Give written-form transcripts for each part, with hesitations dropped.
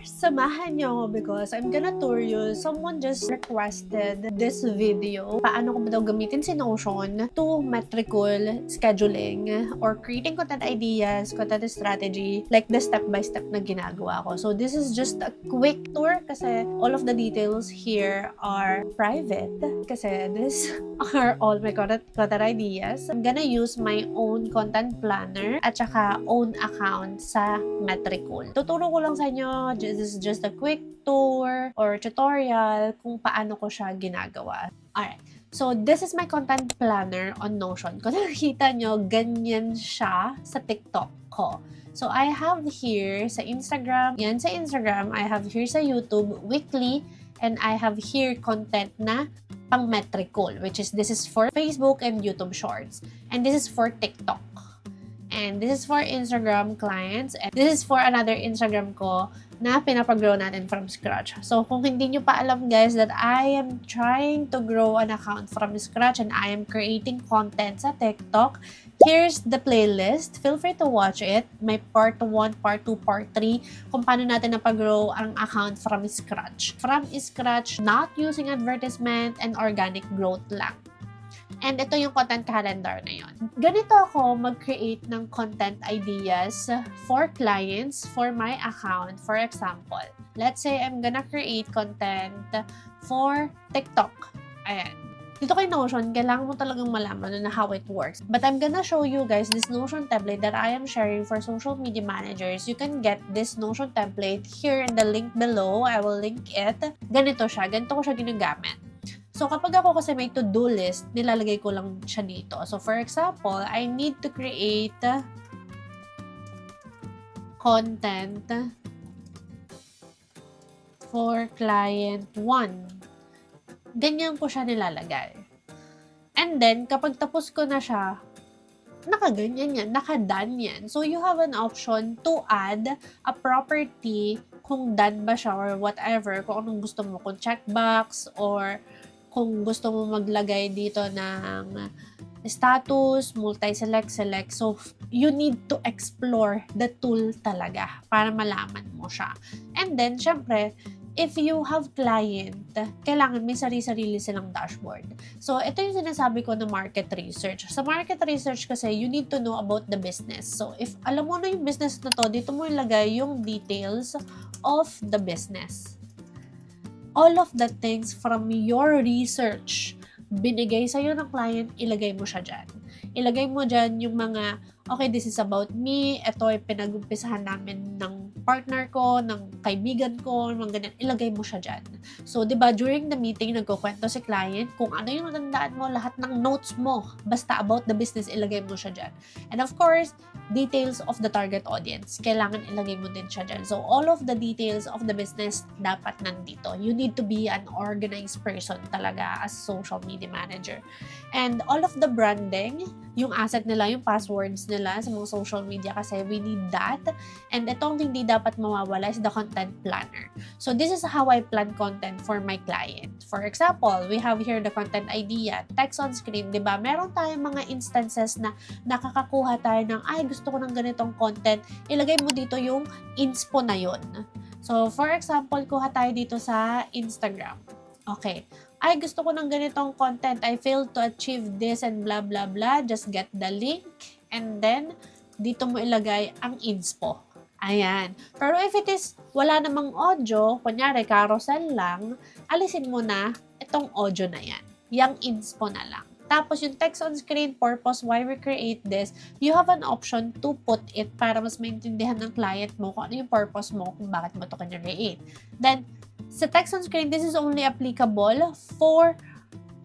samahan niyo ako because I'm gonna tour you. Someone just requested this video. Paano ko ba daw gamitin si Notion to Metricool scheduling or creating content ideas, content strategy, like the step-by-step na ginagawa ko. So this is just a quick tour kasi all of the details here are private kasi this are all my content ideas. I'm gonna use my own content planner at saka own account sa Metricool. Tuturo ko lang sa inyo, this is just a quick tour or tutorial kung paano ko siya ginagawa. Alright, so this is my content planner on Notion. Kung nakikita nyo, ganyan siya sa TikTok ko. So I have here sa Instagram, yan sa Instagram, I have here sa YouTube, weekly, and I have here content na pang Metricool, which is this is for Facebook and YouTube Shorts. And this is for TikTok. And this is for Instagram clients. And this is for another Instagram ko na pinapag-grow natin from scratch. So, kung hindi nyo pa alam guys that I am trying to grow an account from scratch and I am creating content sa TikTok, here's the playlist. Feel free to watch it. May part 1, part 2, part 3 kung paano natin napag-grow ang account from scratch. From scratch, not using advertisement and organic growth lang. And ito yung content calendar na yun. Ganito ako mag-create ng content ideas for clients for my account. For example, let's say I'm gonna create content for TikTok. Ayan. Dito kay Notion, kailangan mo talagang malaman na how it works. But I'm gonna show you guys this Notion template that I am sharing for social media managers. You can get this Notion template here in the link below. I will link it. Ganito siya. Ganito ko siya ginagamit. So, kapag ako kasi may to-do list, nilalagay ko lang siya dito. So, for example, I need to create content for client 1. Ganyan ko siya nilalagay. And then, kapag tapos ko na siya, nakaganyan yan, nakadone yan. So, you have an option to add a property kung done ba siya or whatever, kung anong gusto mo, kung checkbox or kung gusto mo maglagay dito ng status, multi-select. So, you need to explore the tool talaga para malaman mo siya. And then, syempre, if you have client, kailangan may sarili-sarili silang dashboard. So, ito yung sinasabi ko na market research. Sa market research kasi, you need to know about the business. So, if alam mo na yung business na to, dito mo ilagay yung details of the business. All of the things from your research, binigay sa'yo ng client, ilagay mo siya dyan. Ilagay mo dyan yung mga, okay, this is about me, ito ay pinag-umpisahan namin ng partner ko, ng kaibigan ko, mga ganyan, ilagay mo siya dyan. So, di ba, during the meeting, nagkukwento si client, kung ano yung natandaan mo, lahat ng notes mo, basta about the business, ilagay mo siya dyan. And of course, details of the target audience, kailangan ilagay mo din siya dyan. So, all of the details of the business, dapat nandito. You need to be an organized person talaga as social media manager. And all of the branding, yung asset nila, yung passwords nila sa mga social media kasi we need that. And itong hindi dapat mawawala is the content planner. So this is how I plan content for my client. For example, we have here the content idea, text on screen, di ba? Meron tayong mga instances na nakakakuha tayo ng, ay, gusto ko ng ganitong content. Ilagay mo dito yung inspo na yun. So for example, kuha tayo dito sa Instagram. Okay. Ay, gusto ko ng ganitong content. I failed to achieve this and blah, blah, blah. Just get the link. And then, dito mo ilagay ang inspo. Ayan. Pero if it is wala namang audio, kunyari, carousel lang, alisin mo na itong audio na yan. Yang inspo na lang. Tapos yung text on screen, purpose, why we create this, you have an option to put it para mas maintindihan ng client mo kung ano yung purpose mo, kung bakit mo ito kanya-create. Then, sa text on screen, this is only applicable for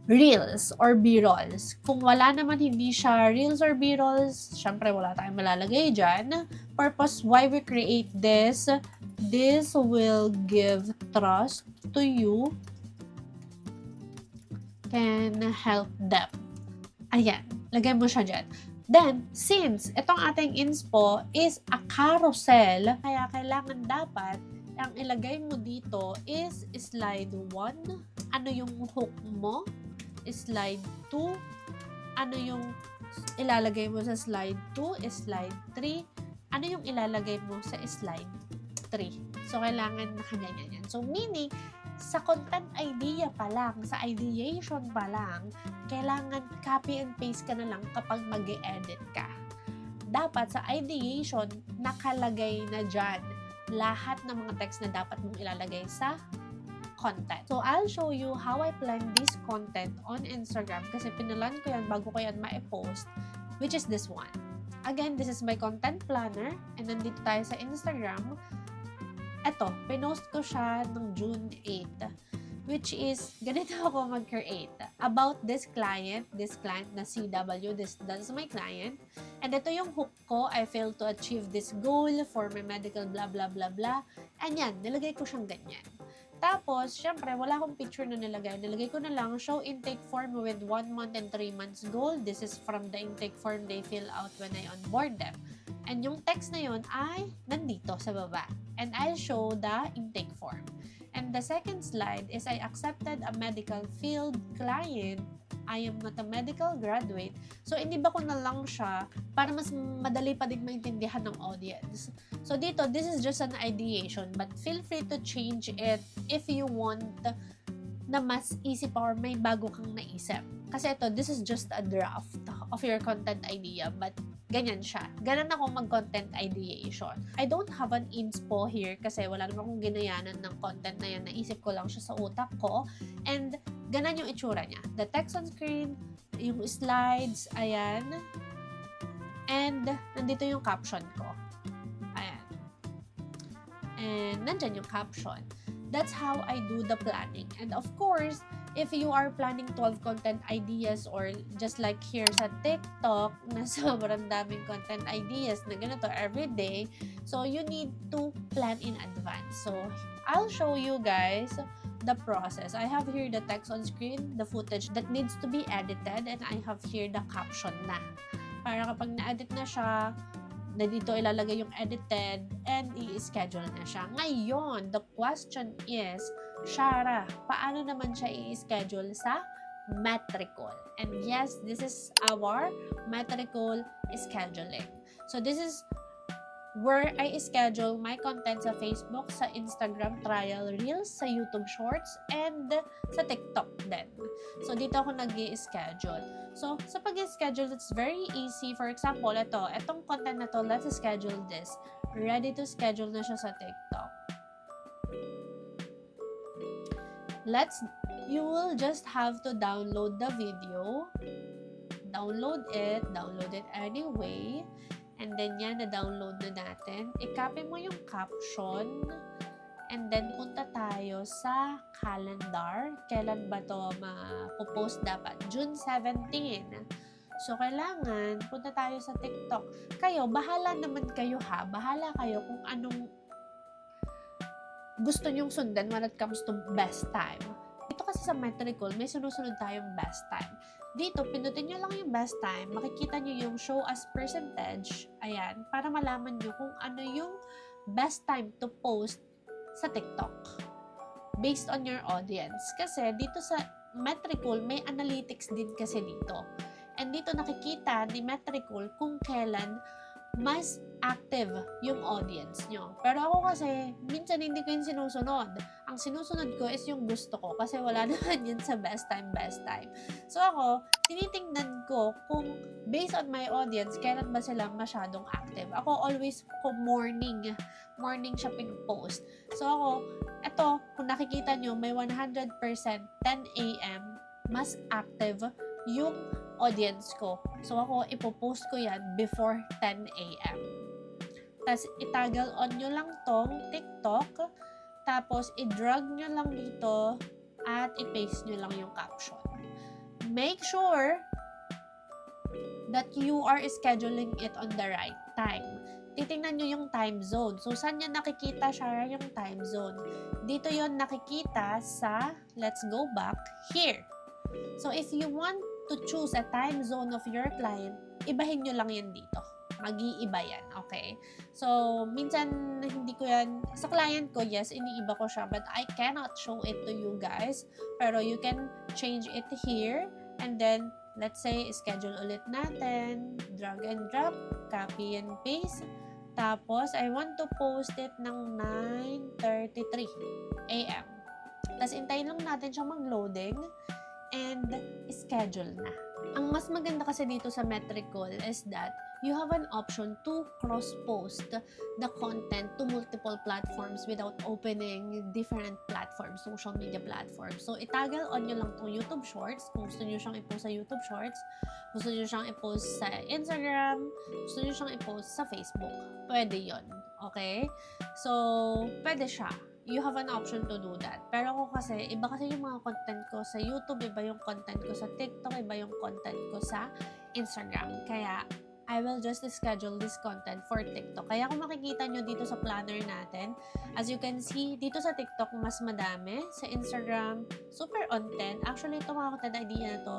Reels or B-rolls. Kung wala naman hindi siya Reels or B-rolls, syempre wala tayong malalagay dyan. Purpose, why we create this, this will give trust to you, can help them. Ayan, lagay mo siya dyan. Then, since itong ating inspo is a carousel, kaya kailangan dapat ang ilagay mo dito is slide 1. Ano yung hook mo? Slide 2. Ano yung ilalagay mo sa slide 2? Slide 3. Ano yung ilalagay mo sa slide 3? So, kailangan nakaganyan yan. So, meaning, sa content idea pa lang, sa ideation pa lang, kailangan copy and paste ka na lang kapag mag-e-edit ka. Dapat sa ideation, nakalagay na dyan lahat ng mga text na dapat mong ilalagay sa content. So, I'll show you how I plan this content on Instagram kasi pinalan ko yan bago ko yan ma-post, which is this one. Again, this is my content planner and nandito tayo sa Instagram. Eto, pinost ko siya ng June 8, which is, ganito ako mag-create. About this client na CW, that's my client. And ito yung hook ko, I failed to achieve this goal for my medical blah blah blah blah. And yan, nilagay ko siyang ganyan. Tapos, syempre, wala akong picture na nilagay. Nilagay ko na lang, show intake form with 1 month and 3 months goal. This is from the intake form they fill out when I onboard them. And yung text na yun ay nandito sa baba. And I'll show the intake form. And the second slide is I accepted a medical field client. I am not a medical graduate. So, iniba ko na lang siya para mas madali pa din maintindihan ng audience. So, dito, this is just an ideation, but feel free to change it if you want na mas easy pa or may bago kang naisip. Kasi ito, this is just a draft of your content idea, but ganyan siya. Ganun ako mag-content ideation. I don't have an inspo here kasi wala naman akong ginayanan ng content na yan. Naisip ko lang siya sa utak ko. And ganun yung itsura niya. The text on screen, yung slides, ayan. And nandito yung caption ko. Ayan. And nandyan yung caption. That's how I do the planning. And of course, if you are planning 12 content ideas or just like here sa TikTok na sobrang daming content ideas na ganito every day, so you need to plan in advance. So, I'll show you guys the process. I have here the text on screen, the footage that needs to be edited, and I have here the caption na. Para kapag na-edit na siya, na dito ilalagay yung edited and i-schedule na siya. Ngayon, the question is, Shara, paano naman siya i-schedule sa Metricool? And yes, this is our Metricool scheduling. So this is where I schedule my content sa Facebook, sa Instagram trial reels, sa YouTube shorts, and sa TikTok din. So dito ako nag-i-schedule. So sa pag-i-schedule, it's very easy. For example, itong content na to, let's schedule this. Ready to schedule na siya sa TikTok. You will just have to download the video. Download it anyway. And then yan, na-download na natin. I-copy mo yung caption. And then, punta tayo sa calendar. Kailan ba to ma-post dapat? June 17. So, kailangan, punta tayo sa TikTok. Kayo, bahala naman kayo ha. Bahala kayo kung anong gusto nyong sundan when it comes to best time. Dito kasi sa Metricool, may sinusunod tayong best time. Dito, pindutin nyo lang yung best time. Makikita nyo yung show as percentage. Ayan, para malaman nyo kung ano yung best time to post sa TikTok. Based on your audience. Kasi dito sa Metricool, may analytics din kasi dito. And dito nakikita ni Metricool kung kailan mas active yung audience nyo. Pero ako kasi, minsan hindi ko yung sinusunod. Ang sinusunod ko is yung gusto ko kasi wala naman yun sa best time. So ako, tinitingnan ko kung based on my audience, kailan ba sila masyadong active. Ako always, morning siya pin-post. So ako, eto, kung nakikita nyo, may 100% 10 a.m. mas active yung audience ko. So, ako, ipopost ko yan before 10 a.m. Tapos, itagal on nyo lang tong TikTok. Tapos, i-drag nyo lang dito at i-paste nyo lang yung caption. Make sure that you are scheduling it on the right time. Titingnan nyo yung time zone. So, saan nyo nakikita siya yung time zone? Dito yon nakikita sa, let's go back, here. So, if you want to choose a time zone of your client, ibahin nyo lang yan dito. Mag-iiba yan, okay? So, minsan, hindi ko yan, sa client ko, yes, iniiba ko siya, but I cannot show it to you guys. Pero you can change it here, and then, let's say, schedule ulit natin, drag and drop, copy and paste. Tapos, I want to post it ng 9:30 3 a.m. Tapos intayin lang natin siyang mag-loading and schedule na. Ang mas maganda kasi dito sa Metricool is that you have an option to cross-post the content to multiple platforms without opening different platforms, social media platforms. So, itaggle on nyo lang itong YouTube Shorts. Kung gusto nyo siyang i-post sa YouTube Shorts, gusto nyo siyang i-post sa Instagram, gusto nyo siyang i-post sa Facebook. Pwede yon. Okay? So, pwede siya. You have an option to do that. Pero ako kasi, iba kasi yung mga content ko sa YouTube, iba yung content ko sa TikTok, iba yung content ko sa Instagram. Kaya, I will just schedule this content for TikTok. Kaya kung makikita nyo dito sa planner natin, as you can see, dito sa TikTok, mas madami. Sa Instagram, super on 10. Actually, ito mga content idea na to,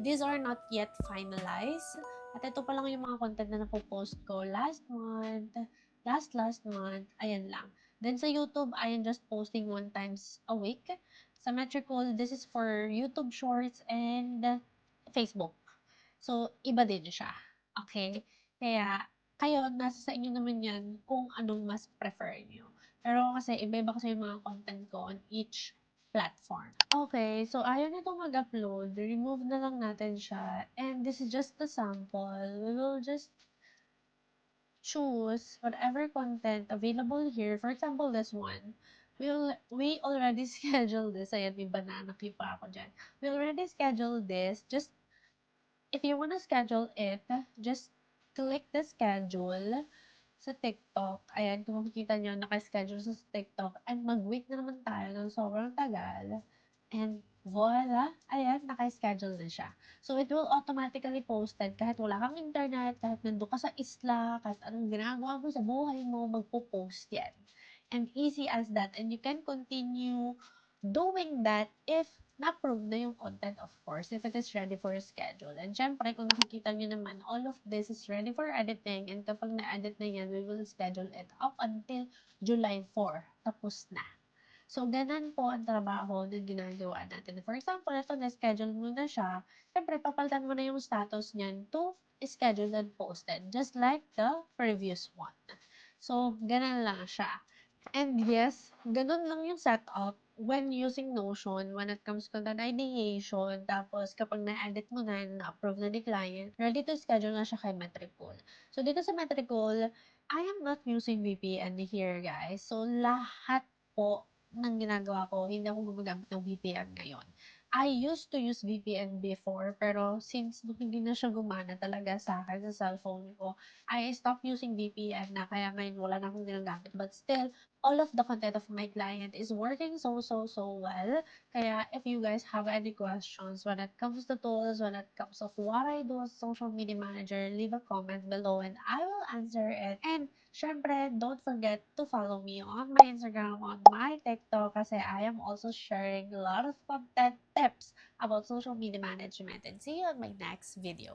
these are not yet finalized. At ito pa lang yung mga content na napopost ko last month, last month, ayan lang. Then sa YouTube, I am just posting 1 times a week. Sa Metricool, this is for YouTube Shorts and Facebook. So, iba din siya. Okay? Kaya, kayo, nasa sa inyo naman yan kung anong mas prefer nyo. Pero kasi, iba-iba kasi yung mga content ko on each platform. Okay, so ayaw nito mag-upload. Remove na lang natin siya. And this is just the sample. We will just choose whatever content available here. For example, this one. We already scheduled this. Ayan, may banana cue pa ako dyan. We already scheduled this. Just, if you wanna schedule it, just click the schedule sa TikTok. Ayan, kung makikita nyo, naka-schedule sa TikTok. And mag-wait na naman tayo ng sobrang tagal. And voila! Ayan, naka-schedule na siya. So, it will automatically posted kahit wala kang internet, kahit nandun ka sa isla, kahit anong ginagawa mo sa buhay mo, magpo-post yan. And easy as that. And you can continue doing that if na-approve na yung content, of course, if it is ready for schedule. And syempre, kung nakikita nyo naman, all of this is ready for editing. And kapag na-edit na yan, we will schedule it up until July 4. Tapos na. So, ganun po ang trabaho na ginagawa natin. For example, ito na-schedule mo na siya, syempre, papalitan mo na yung status niyan to scheduled and posted, just like the previous one. So, ganun lang siya. And yes, ganun lang yung setup when using Notion when it comes to content ideation. Tapos, kapag na-edit mo na, na-approve na ni client, ready to schedule na siya kay Metricool. So, dito sa Metricool, I am not using VPN here, guys. So, lahat po ng ginagawa ko, hindi ako gumagamit ng VPN ngayon. I used to use VPN before, pero since hindi na siya gumana talaga sa akin sa cellphone ko, I stopped using VPN na, kaya ngayon wala na akong ginagamit. But still, all of the content of my client is working so well. Kaya if you guys have any questions when it comes to tools, when it comes of what I do as social media manager, leave a comment below and I will answer it. And syempre, don't forget to follow me on my Instagram, on my TikTok, kasi I am also sharing a lot of content tips about social media management. And see you on my next video.